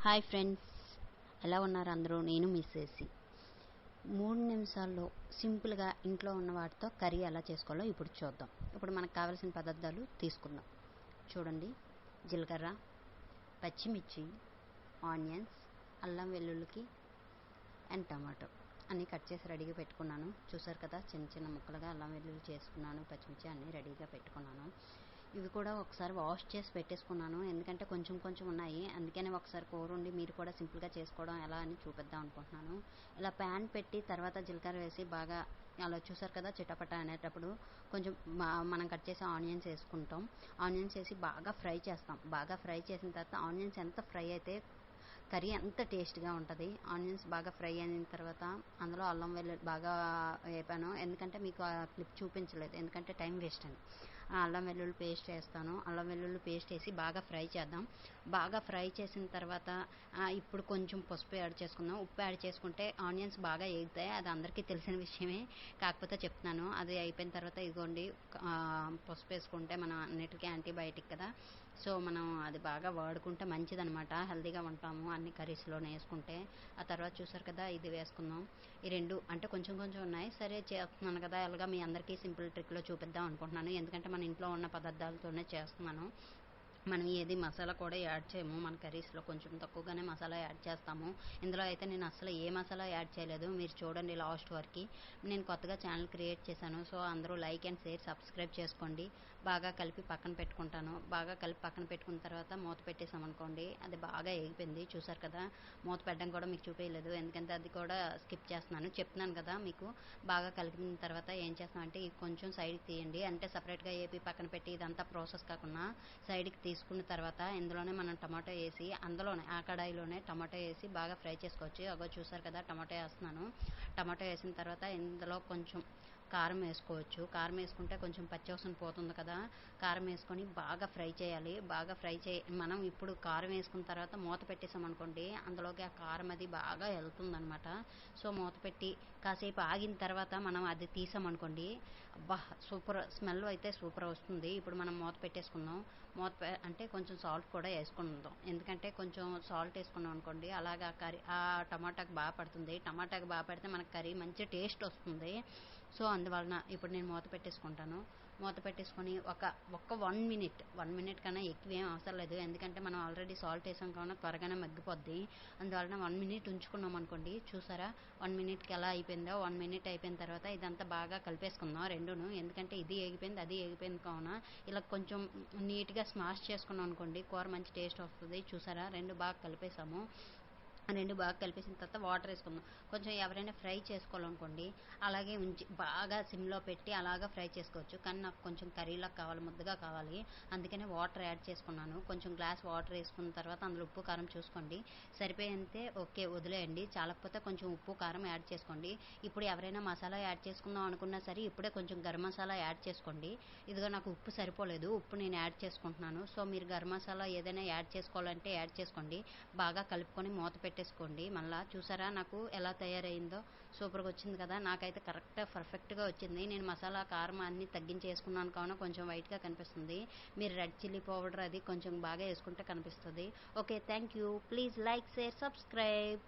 Hi friends, ఎలా ఉన్నారు అందరూ? నేను మిస్ చేసి 3 నిమిషాల్లో సింపుల్గా ఇంట్లో ఉన్న వాటితో కర్రీ ఎలా చేసుకోవాలో ఇప్పుడు చూద్దాం. ఇప్పుడు మనకు కావాల్సిన పదార్థాలు తీసుకుందాం. చూడండి, జీలకర్ర, పచ్చిమిర్చి, ఆనియన్స్, అల్లం వెల్లుల్లికి అండ్ టమాటో అన్నీ కట్ చేసి రెడీగా పెట్టుకున్నాను. చూసారు కదా, చిన్న చిన్న ముక్కలుగా అల్లం వెల్లుల్లి చేసుకున్నాను, పచ్చిమిర్చి అన్నీ రెడీగా పెట్టుకున్నాను. ఇవి కూడా ఒకసారి వాష్ చేసి పెట్టేసుకున్నాను, ఎందుకంటే కొంచెం కొంచెం ఉన్నాయి. అందుకనే ఒకసారి కూర వండి మీరు కూడా సింపుల్గా చేసుకోవడం ఎలా అని చూపిద్దాం అనుకుంటున్నాను. ఇలా ప్యాన్ పెట్టి తర్వాత జీలకర్ర వేసి బాగా అలా చూసారు కదా, చిటపట అనేటప్పుడు కొంచెం మనం కట్ చేసి ఆనియన్స్ వేసుకుంటాం. ఆనియన్స్ వేసి బాగా ఫ్రై చేస్తాం. బాగా ఫ్రై చేసిన తర్వాత ఆనియన్స్ ఎంత ఫ్రై అయితే కర్రీ అంత టేస్ట్గా ఉంటుంది. ఆనియన్స్ బాగా ఫ్రై అయిన తర్వాత అందులో అల్లం వెల్లుల్లి బాగా వేపాను, ఎందుకంటే మీకు ఆ క్లిప్ చూపించలేదు, ఎందుకంటే టైం వేస్ట్ అని. అల్లం వెల్లుల్లి పేస్ట్ వేస్తాను. అల్లం వెల్లుల్లి పేస్ట్ వేసి బాగా ఫ్రై చేద్దాం. బాగా ఫ్రై చేసిన తర్వాత ఇప్పుడు కొంచెం పసుపు యాడ్ చేసుకుందాం. ఉప్పు యాడ్ చేసుకుంటే ఆనియన్స్ బాగా వేగుతాయి, అది అందరికీ తెలిసిన విషయమే, కాకపోతే చెప్తున్నాను. అది అయిపోయిన తర్వాత ఇదిగోండి, పసుపు వేసుకుంటే మనం అన్నిటికీ యాంటీబయాటిక్ కదా, సో మనం అది బాగా వాడుకుంటే మంచిదనమాట, హెల్తీగా ఉంటాము అన్ని కర్రీస్లోనే వేసుకుంటే. ఆ తర్వాత చూసారు కదా, ఇది వేసుకుందాం. ఈ రెండు అంటే కొంచెం కొంచెం ఉన్నాయి, సరే చేస్తున్నాను కదా, అలాగా మీ అందరికీ సింపుల్ ట్రిక్లో చూపిద్దాం అనుకుంటున్నాను, ఎందుకంటే మన ఇంట్లో ఉన్న పదార్థాలతోనే చేస్తున్నాను. మనం ఏది మసాలా కూడా యాడ్ చేయము, మన కర్రీస్లో కొంచెం తక్కువగానే మసాలా యాడ్ చేస్తాము. ఇందులో అయితే నేను అసలు ఏ మసాలా యాడ్ చేయలేదు, మీరు చూడండి లాస్ట్ వరకు. నేను కొత్తగా ఛానల్ క్రియేట్ చేశాను, సో అందరూ లైక్ అండ్ షేర్ సబ్స్క్రైబ్ చేసుకోండి. బాగా కలిపి పక్కన పెట్టుకుంటాను. బాగా కలిపి పక్కన పెట్టుకున్న తర్వాత మూత పెట్టేసామనుకోండి, అది బాగా ఎగిపోయింది. చూసారు కదా, మూత పెట్టడం కూడా మీకు చూపించలేదు, ఎందుకంటే అది కూడా స్కిప్ చేస్తున్నాను, చెప్తున్నాను కదా మీకు. బాగా కలిపిన తర్వాత ఏం చేస్తామంటే ఇది కొంచెం సైడ్కి తీయండి, అంటే సపరేట్గా ఏపీ పక్కన పెట్టి ఇదంతా ప్రాసెస్ కాకుండా సైడ్కి తీసుకున్న తర్వాత ఇందులోనే మనం టమాటో వేసి, అందులోనే ఆ కడాయిలోనే టమాటో వేసి బాగా ఫ్రై చేసుకోవచ్చు. అగో చూసారు కదా, టమాటో వేస్తున్నాను. టమాటో వేసిన తర్వాత ఇందులో కొంచెం కారం వేసుకోవచ్చు. కారం వేసుకుంటే కొంచెం పచ్చివాసన పోతుంది కదా, కారం వేసుకొని బాగా ఫ్రై చేయాలి. బాగా ఫ్రై మనం ఇప్పుడు కారం వేసుకున్న తర్వాత మూత పెట్టేసామనుకోండి, అందులోకి ఆ కారం అది బాగా వెళ్తుందనమాట. సో మూత పెట్టి కాసేపు ఆగిన తర్వాత మనం అది తీసామనుకోండి, అబ్బా సూపర్ స్మెల్ అయితే సూపర్ వస్తుంది. ఇప్పుడు మనం మూత పెట్టేసుకుందాం. అంటే కొంచెం సాల్ట్ కూడా వేసుకుందాం, ఎందుకంటే కొంచెం సాల్ట్ వేసుకున్నాం అనుకోండి, అలాగా కర్రీ ఆ టమాటాకి బాగా పడుతుంది. టమాటాకి బాగా పడితే మనకు కర్రీ మంచి టేస్ట్ వస్తుంది. సో అందువలన ఇప్పుడు నేను మూత పెట్టేసుకుంటాను. మూత పెట్టేసుకొని ఒక 1 మినిట్ కన్నా ఎక్కువ ఏం అవసరం లేదు, ఎందుకంటే మనం ఆల్రెడీ సాల్ట్ వేసాం కావున త్వరగానే మగ్గిపోద్ది. అందువలన 1 మినిట్ ఉంచుకున్నాం అనుకోండి. చూసారా 1 మినిట్కి ఎలా అయిపోయిందో. 1 మినిట్ అయిపోయిన తర్వాత ఇదంతా బాగా కలిపేసుకుందాం రెండును, ఎందుకంటే ఇది ఎగిపోయింది అది ఎగిపోయింది కావున ఇలా కొంచెం నీట్గా స్మాష్ చేసుకున్నాం అనుకోండి, కూర మంచి టేస్ట్ వస్తుంది. చూసారా, రెండు బాగా కలిపేసాము. రెండు బాగా కలిపేసిన తర్వాత వాటర్ వేసుకుందాం. కొంచెం ఎవరైనా ఫ్రై చేసుకోవాలనుకోండి, అలాగే ఉంచి బాగా సిమ్లో పెట్టి అలాగా ఫ్రై చేసుకోవచ్చు, కానీ నాకు కొంచెం కర్రీలా కావాలి, ముద్దగా కావాలి, అందుకనే వాటర్ యాడ్ చేసుకున్నాను. కొంచెం గ్లాస్ వాటర్ వేసుకున్న తర్వాత అందులో ఉప్పు కారం చూసుకోండి, సరిపోయితే ఓకే వదిలేయండి, చాలకపోతే కొంచెం ఉప్పు కారం యాడ్ చేసుకోండి. ఇప్పుడు ఎవరైనా మసాలా యాడ్ చేసుకుందాం అనుకున్నా సరే ఇప్పుడే కొంచెం గరం మసాలా యాడ్ చేసుకోండి. ఇదిగో నాకు ఉప్పు సరిపోలేదు, ఉప్పు నేను యాడ్ చేసుకుంటున్నాను. సో మీరు గరం మసాలా ఏదైనా యాడ్ చేసుకోవాలంటే యాడ్ చేసుకోండి. బాగా కలుపుకొని మూత పెట్టేసుకోండి. మళ్ళీ చూసారా నాకు ఎలా తయారైందో, సూపర్గా వచ్చింది కదా, నాకైతే కరెక్ట్గా పర్ఫెక్ట్గా వచ్చింది. నేను మసాలా కారం అన్నీ తగ్గించేసుకున్నాను కావున కొంచెం వైట్గా కనిపిస్తుంది. మీరు రెడ్ చిల్లీ పౌడర్ అది కొంచెం బాగా వేసుకుంటే కనిపిస్తుంది. Okay, thank you. Please like, share, subscribe.